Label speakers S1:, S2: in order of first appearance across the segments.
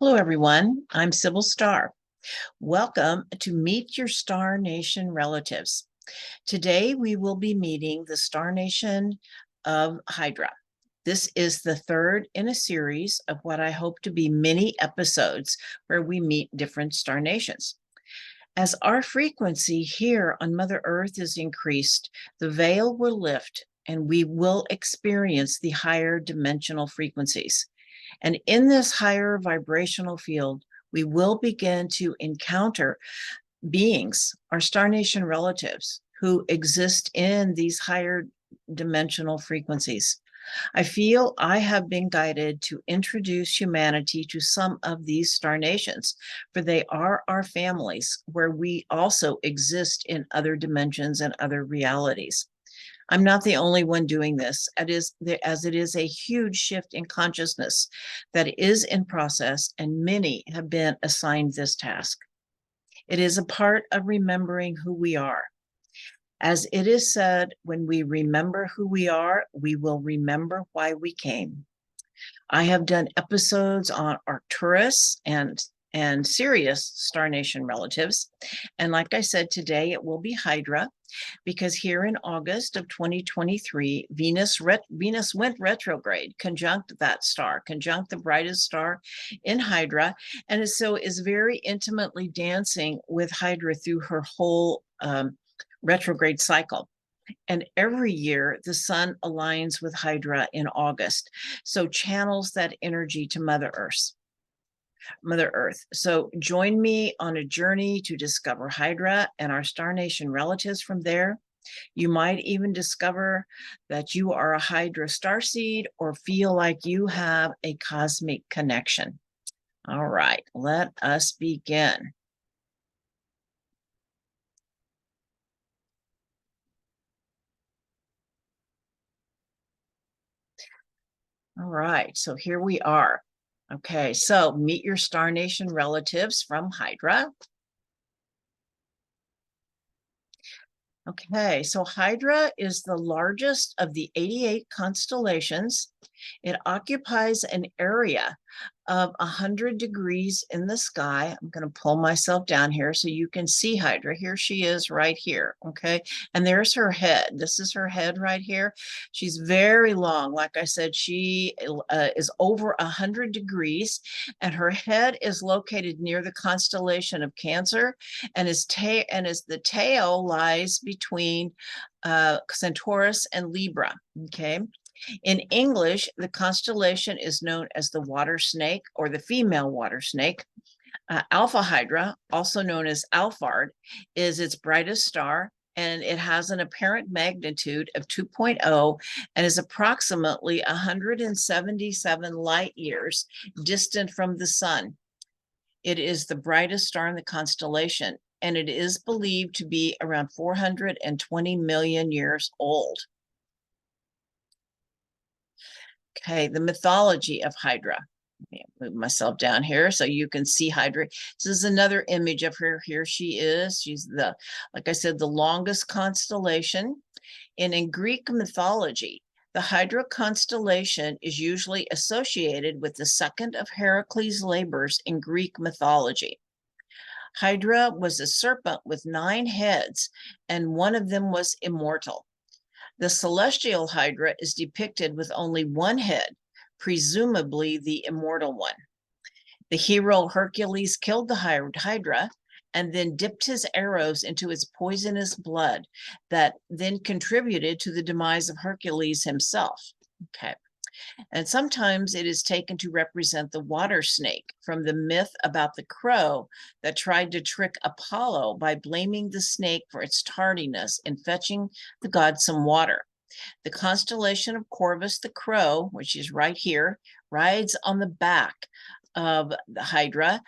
S1: Hello, everyone. I'm Sibyl Star. Welcome to Meet Your Star Nation relatives. Today, we will be meeting the Star Nation of HYDRA. This is the third in a series of what I hope to be many episodes where we meet different star nations. As our frequency here on Mother Earth is increased, the veil will lift and we will experience the higher dimensional frequencies. And in this higher vibrational field, we will begin to encounter beings, our Star Nation relatives, who exist in these higher dimensional frequencies. I feel I have been guided to introduce humanity to some of these star nations, for they are our families where we also exist in other dimensions and other realities. I'm not the only one doing this, as it is a huge shift in consciousness that is in process, and many have been assigned this task. It is a part of remembering who we are. As it is said, when we remember who we are, we will remember why we came. I have done episodes on Arcturus and Sirius Star Nation relatives. And like I said, today it will be HYDRA, because here in August of 2023, Venus went retrograde, conjunct that star, conjunct the brightest star in HYDRA, and so is very intimately dancing with HYDRA through her whole retrograde cycle. And every year, the sun aligns with HYDRA in August, so channels that energy to Mother Earth. So join me on a journey to discover HYDRA and our Star Nation relatives from there. You might even discover that you are a HYDRA starseed or feel like you have a cosmic connection. All right, let us begin. All right, so here we are. Okay, so meet your Star Nation relatives from HYDRA. Okay, so HYDRA is the largest of the 88 constellations. It occupies an area of 100 degrees in the sky. I'm going to pull myself down here so you can see HYDRA. Here she is right here, okay? And there's her head. This is her head right here. She's very long. Like I said, she is over 100 degrees, and her head is located near the constellation of Cancer, and as the tail lies between Centaurus and Libra, okay? In English, the constellation is known as the water snake or the female water snake. Alpha Hydra, also known as Alphard, is its brightest star, and it has an apparent magnitude of 2.0 and is approximately 177 light years distant from the sun. It is the brightest star in the constellation, and it is believed to be around 420 million years old. Okay, the mythology of HYDRA. Let me move myself down here so you can see HYDRA. This is another image of her. Here she is. She's like I said, the longest constellation. And in Greek mythology, the HYDRA constellation is usually associated with the second of Heracles' labors in Greek mythology. HYDRA was a serpent with 9 heads, and one of them was immortal. The celestial Hydra is depicted with only one head, presumably the immortal one. The hero Hercules killed the Hydra and then dipped his arrows into its poisonous blood that then contributed to the demise of Hercules himself. Okay. And sometimes it is taken to represent the water snake from the myth about the crow that tried to trick Apollo by blaming the snake for its tardiness in fetching the god some water. The constellation of Corvus the crow, which is right here, rides on the back of the Hydra,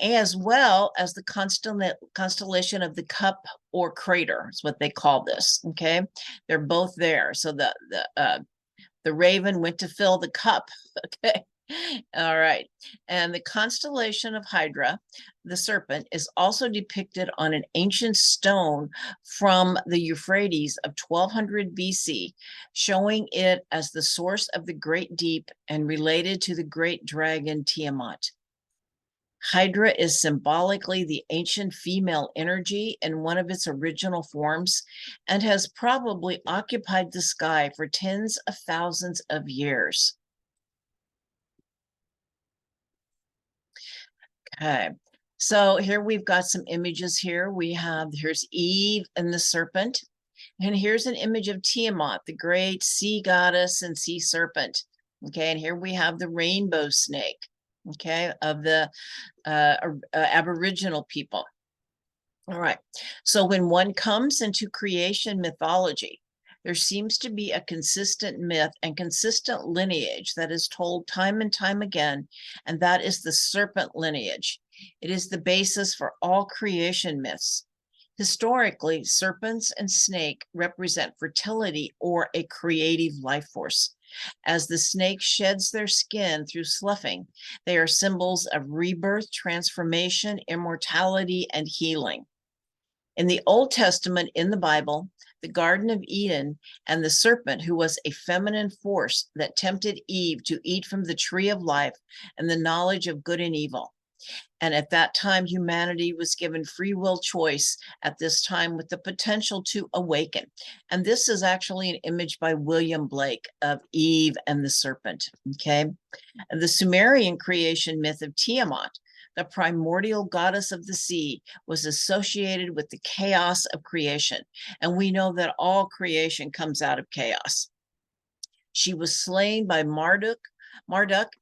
S1: as well as the constellation of the cup or crater is what they call this. Okay, they're both there. So the raven went to fill the cup. Okay. All right. And the constellation of Hydra, the serpent, is also depicted on an ancient stone from the Euphrates of 1200 BC, showing it as the source of the great deep and related to the great dragon Tiamat. Hydra is symbolically the ancient female energy in one of its original forms and has probably occupied the sky for tens of thousands of years. Okay, so here we've got some images here. Here's Eve and the serpent, and here's an image of Tiamat, the great sea goddess and sea serpent. Okay, and here we have the rainbow snake, okay, of the Aboriginal people. All right, so when one comes into creation mythology, there seems to be a consistent myth and consistent lineage that is told time and time again, and that is the serpent lineage. It is the basis for all creation myths. Historically, serpents and snake represent fertility or a creative life force. As the snake sheds their skin through sloughing, they are symbols of rebirth, transformation, immortality, and healing. In the Old Testament, in the Bible, the Garden of Eden and the serpent, who was a feminine force that tempted Eve to eat from the tree of life and the knowledge of good and evil. And at that time, humanity was given free will choice at this time with the potential to awaken. And this is actually an image by William Blake of Eve and the serpent, okay? And the Sumerian creation myth of Tiamat, the primordial goddess of the sea, was associated with the chaos of creation. And we know that all creation comes out of chaos. She was slain by Marduk,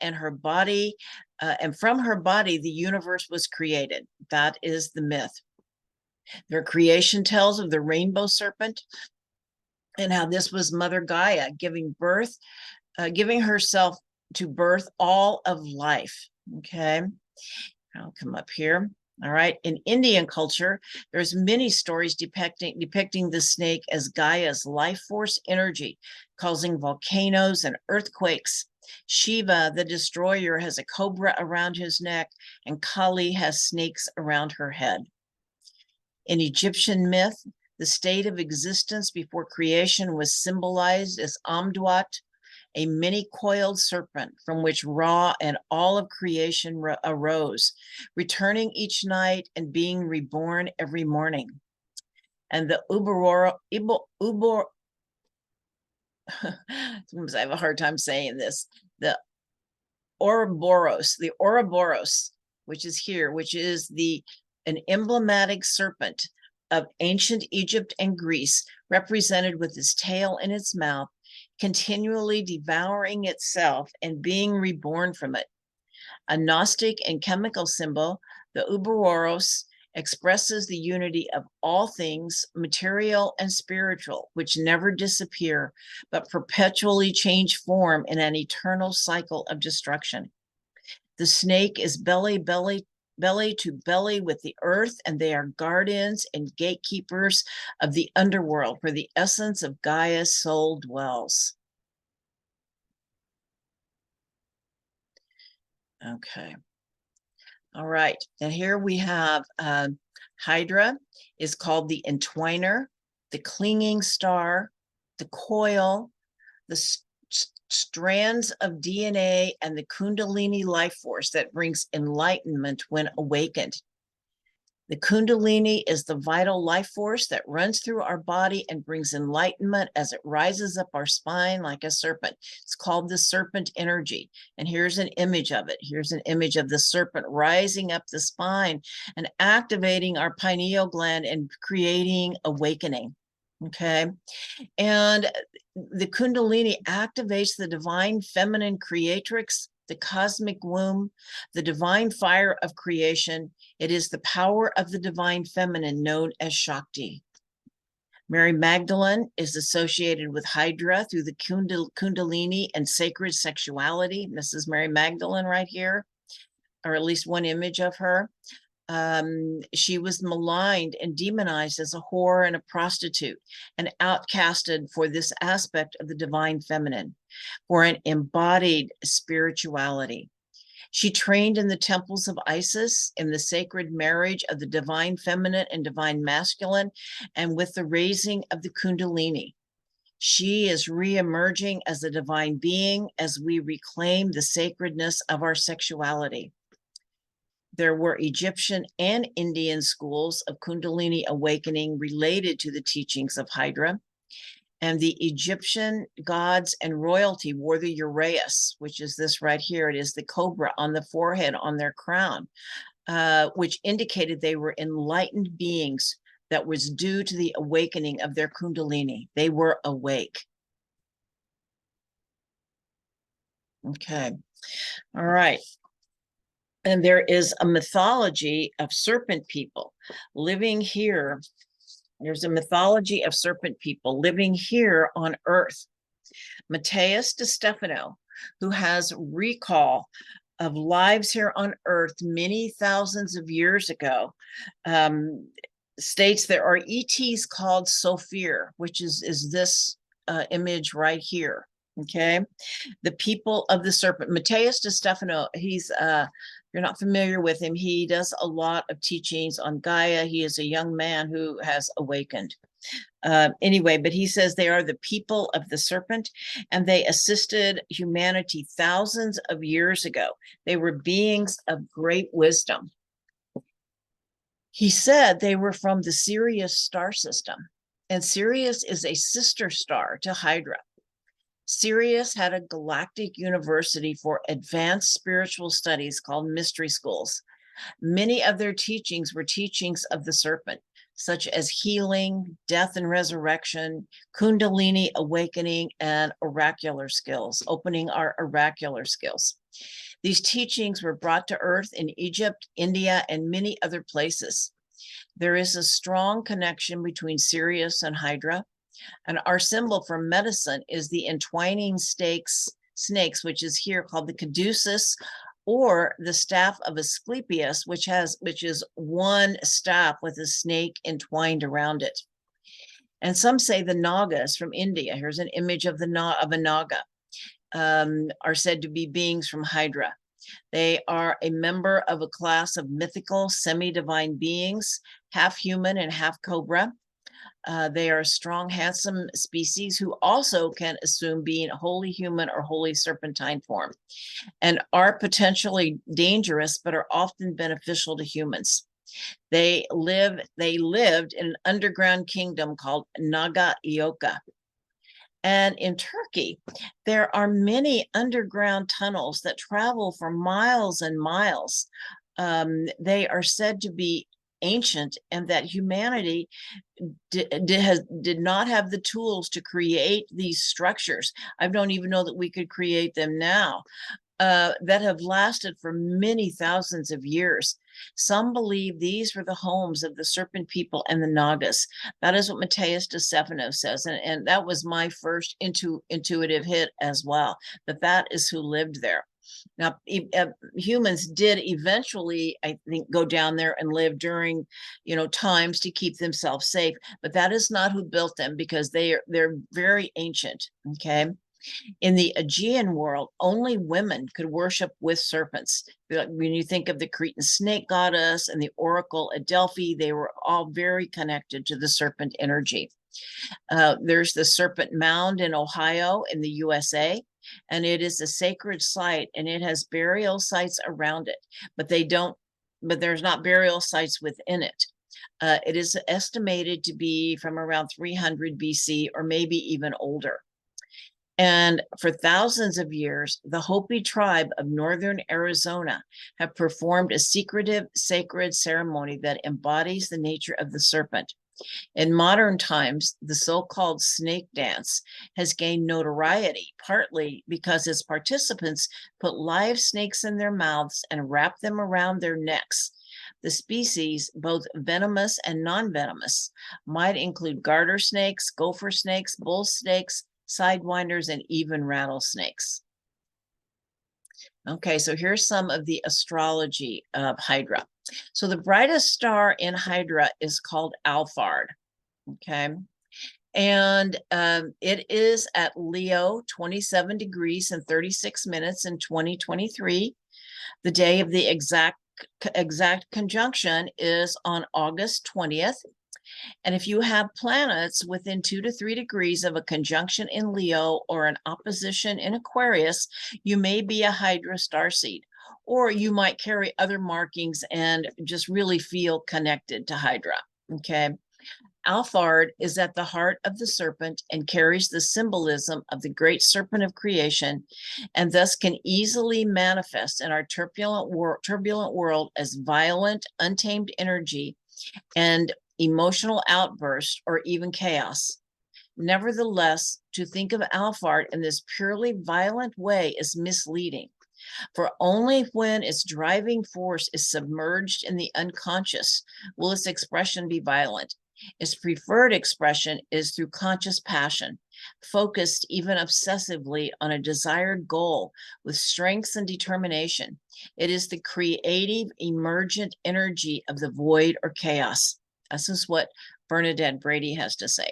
S1: and her body, and from her body, the universe was created. That is the myth. Their creation tells of the rainbow serpent and how this was Mother Gaia giving herself to birth all of life. Okay, I'll come up here. All right, in Indian culture, there's many stories depicting the snake as Gaia's life force energy, causing volcanoes and earthquakes. Shiva, the destroyer, has a cobra around his neck, and Kali has snakes around her head. In Egyptian myth, the state of existence before creation was symbolized as Amduat, a many-coiled serpent from which Ra and all of creation arose, returning each night and being reborn every morning. And the I have a hard time saying this, the Ouroboros, which is here, which is an emblematic serpent of ancient Egypt and Greece, represented with its tail in its mouth, continually devouring itself and being reborn from it. A Gnostic and chemical symbol, the Ouroboros expresses the unity of all things, material and spiritual, which never disappear, but perpetually change form in an eternal cycle of destruction. The snake is belly to belly with the earth, and they are guardians and gatekeepers of the underworld, where the essence of Gaia's soul dwells. Okay. All right, and here we have Hydra is called the entwiner, the clinging star, the coil, the strands of DNA, and the Kundalini life force that brings enlightenment when awakened. The Kundalini is the vital life force that runs through our body and brings enlightenment as it rises up our spine like a serpent. It's called the serpent energy. And here's an image of it. Here's an image of the serpent rising up the spine and activating our pineal gland and creating awakening. Okay. And the Kundalini activates the divine feminine creatrix, the cosmic womb, the divine fire of creation. It is the power of the divine feminine known as Shakti. Mary Magdalene is associated with Hydra through the Kundalini and sacred sexuality. Mrs. Mary Magdalene right here, or at least one image of her. She was maligned and demonized as a whore and a prostitute and outcasted for this aspect of the divine feminine, for an embodied spirituality. She trained in the temples of Isis, in the sacred marriage of the divine feminine and divine masculine, and with the raising of the Kundalini. She is re-emerging as a divine being as we reclaim the sacredness of our sexuality. There were Egyptian and Indian schools of Kundalini awakening related to the teachings of HYDRA. And the Egyptian gods and royalty wore the uraeus, which is this right here. It is the cobra on the forehead on their crown, which indicated they were enlightened beings that was due to the awakening of their Kundalini. They were awake. Okay. All right. And there is a mythology of serpent people living here. There's a mythology of serpent people living here on Earth. Matias de Stefano, who has recall of lives here on Earth many thousands of years ago, states there are ETs called Sophir, which is this image right here. Okay, the people of the serpent. Matias de Stefano, he's you're not familiar with him. He does a lot of teachings on Gaia. He is a young man who has awakened. Anyway, but he says they are the people of the serpent, and they assisted humanity thousands of years ago. They were beings of great wisdom. He said they were from the Sirius star system, and Sirius is a sister star to HYDRA. Sirius had a galactic university for advanced spiritual studies called mystery schools. Many of their teachings were teachings of the serpent, such as healing, death and resurrection, Kundalini awakening, and oracular skills, opening our oracular skills. These teachings were brought to Earth in Egypt, India, and many other places. There is a strong connection between Sirius and HYDRA. And our symbol for medicine is the entwining snakes, which is here called the caduceus, or the staff of Asclepius, which is one staff with a snake entwined around it. And some say the Nagas from India. Here's an image of a Naga. Are said to be beings from HYDRA. They are a member of a class of mythical semi-divine beings, half human and half cobra. They are a strong, handsome species who also can assume being wholly human or wholly serpentine form, and are potentially dangerous, but are often beneficial to humans. They lived in an underground kingdom called Naga Ioka. And in Turkey, there are many underground tunnels that travel for miles and miles. They are said to be ancient, and that humanity did not have the tools to create these structures. I don't even know that we could create them now, that have lasted for many thousands of years. Some believe these were the homes of the serpent people and the Nagas. That is what Matias de Stefano says, and that was my first intuitive hit as well, that is who lived there. Now, humans did eventually, I think, go down there and live during, times to keep themselves safe, but that is not who built them, because they're very ancient. Okay. In the Aegean world, only women could worship with serpents. When you think of the Cretan snake goddess and the oracle at Delphi, they were all very connected to the serpent energy. There's the Serpent Mound in Ohio in the USA, and it is a sacred site, and it has burial sites around it, but there's not burial sites within it. It is estimated to be from around 300 BC or maybe even older. And for thousands of years, the Hopi tribe of northern Arizona have performed a secretive, sacred ceremony that embodies the nature of the serpent. In modern times, the so-called snake dance has gained notoriety, partly because its participants put live snakes in their mouths and wrap them around their necks. The species, both venomous and non-venomous, might include garter snakes, gopher snakes, bull snakes, sidewinders, and even rattlesnakes. Okay, so here's some of the astrology of HYDRA. So the brightest star in HYDRA is called Alphard. Okay, and it is at Leo 27 degrees and 36 minutes in 2023. The day of the exact conjunction is on August 20th. And if you have planets within 2 to 3 degrees of a conjunction in Leo or an opposition in Aquarius, you may be a HYDRA starseed, or you might carry other markings and just really feel connected to Hydra. Okay. Alphard is at the heart of the serpent and carries the symbolism of the great serpent of creation, and thus can easily manifest in our turbulent world as violent, untamed energy and emotional outburst or even chaos. Nevertheless, to think of Alphard in this purely violent way is misleading, for only when its driving force is submerged in the unconscious will its expression be violent. Its preferred expression is through conscious passion, focused even obsessively on a desired goal with strength and determination. It is the creative, emergent energy of the void or chaos. This is what Bernadette Brady has to say.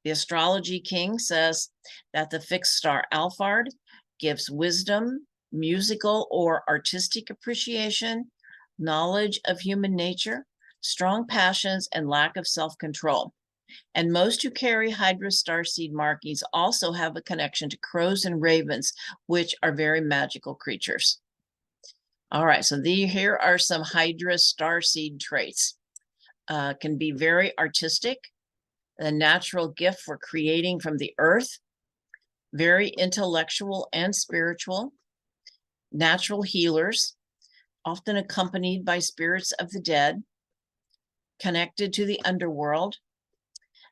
S1: The Astrology King says that the fixed star Alphard gives wisdom, musical or artistic appreciation, knowledge of human nature, strong passions, and lack of self-control. And most who carry Hydra starseed markings also have a connection to crows and ravens, which are very magical creatures. All right, so here are some Hydra starseed traits. Can be very artistic, a natural gift for creating from the earth, very intellectual and spiritual, natural healers, often accompanied by spirits of the dead, connected to the underworld.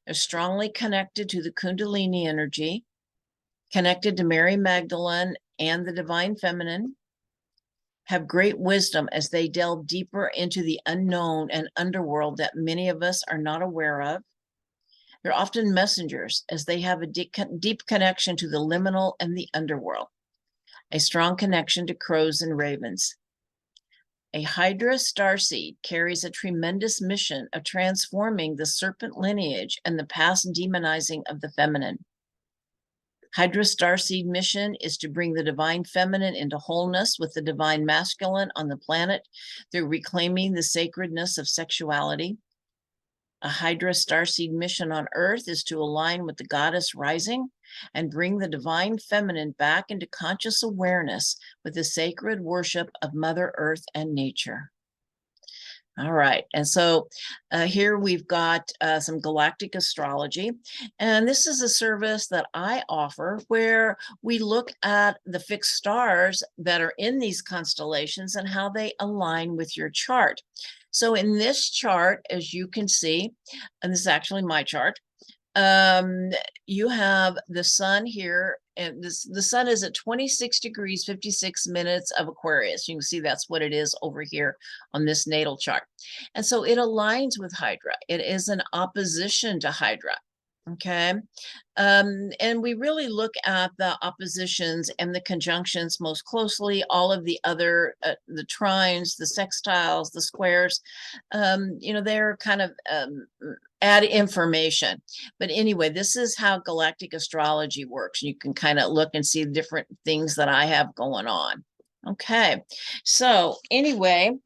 S1: They're strongly connected to the Kundalini energy, connected to Mary Magdalene and the divine feminine, have great wisdom as they delve deeper into the unknown and underworld that many of us are not aware of. They're often messengers as they have a deep connection to the liminal and the underworld, a strong connection to crows and ravens. A Hydra starseed carries a tremendous mission of transforming the serpent lineage and the past demonizing of the feminine. Hydra starseed mission is to bring the divine feminine into wholeness with the divine masculine on the planet through reclaiming the sacredness of sexuality. A Hydra starseed mission on Earth is to align with the goddess rising and bring the divine feminine back into conscious awareness with the sacred worship of Mother Earth and nature. All right, and so here we've got some galactic astrology, and this is a service that I offer where we look at the fixed stars that are in these constellations and how they align with your chart. So in this chart, as you can see, and this is actually my chart, you have the sun here, and the sun is at 26 degrees 56 minutes of Aquarius. You can see that's what it is over here on this natal chart. And so it aligns with Hydra. It is an opposition to Hydra. Okay. And we really look at the oppositions and the conjunctions most closely, all of the other, the trines, the sextiles, the squares, they're kind of add information. But anyway, this is how galactic astrology works. You can kind of look and see different things that I have going on. Okay. So anyway,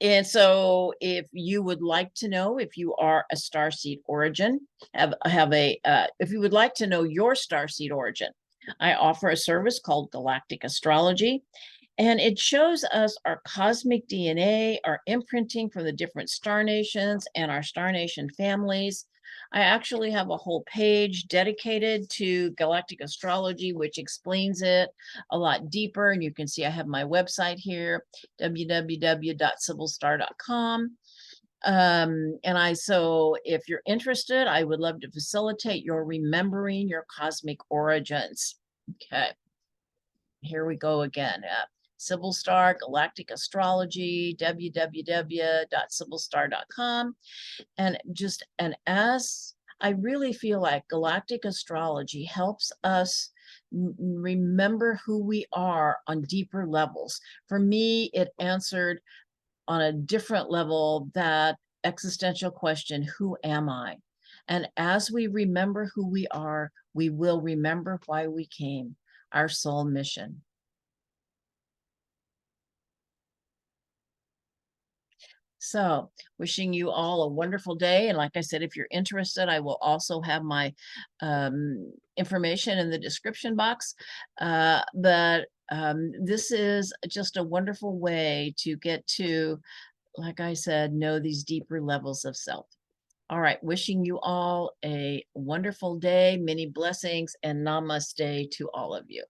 S1: and so if you would like to know if you are a starseed origin, if you would like to know your starseed origin, I offer a service called Galactic Astrology, and it shows us our cosmic DNA, our imprinting from the different star nations and our star nation families. I actually have a whole page dedicated to galactic astrology, which explains it a lot deeper. And you can see I have my website here, www.sybylstar.com. So if you're interested, I would love to facilitate your remembering your cosmic origins. Okay, here we go again. Sibyl Star, Galactic Astrology, www.sybylstar.com. And as I really feel like galactic astrology helps us remember who we are on deeper levels. For me, it answered on a different level that existential question, who am I? And as we remember who we are, we will remember why we came, our soul mission. So, wishing you all a wonderful day. And like I said, if you're interested, I will also have my information in the description box. But this is just a wonderful way to get to, like I said, know these deeper levels of self. All right, wishing you all a wonderful day, many blessings, and namaste to all of you.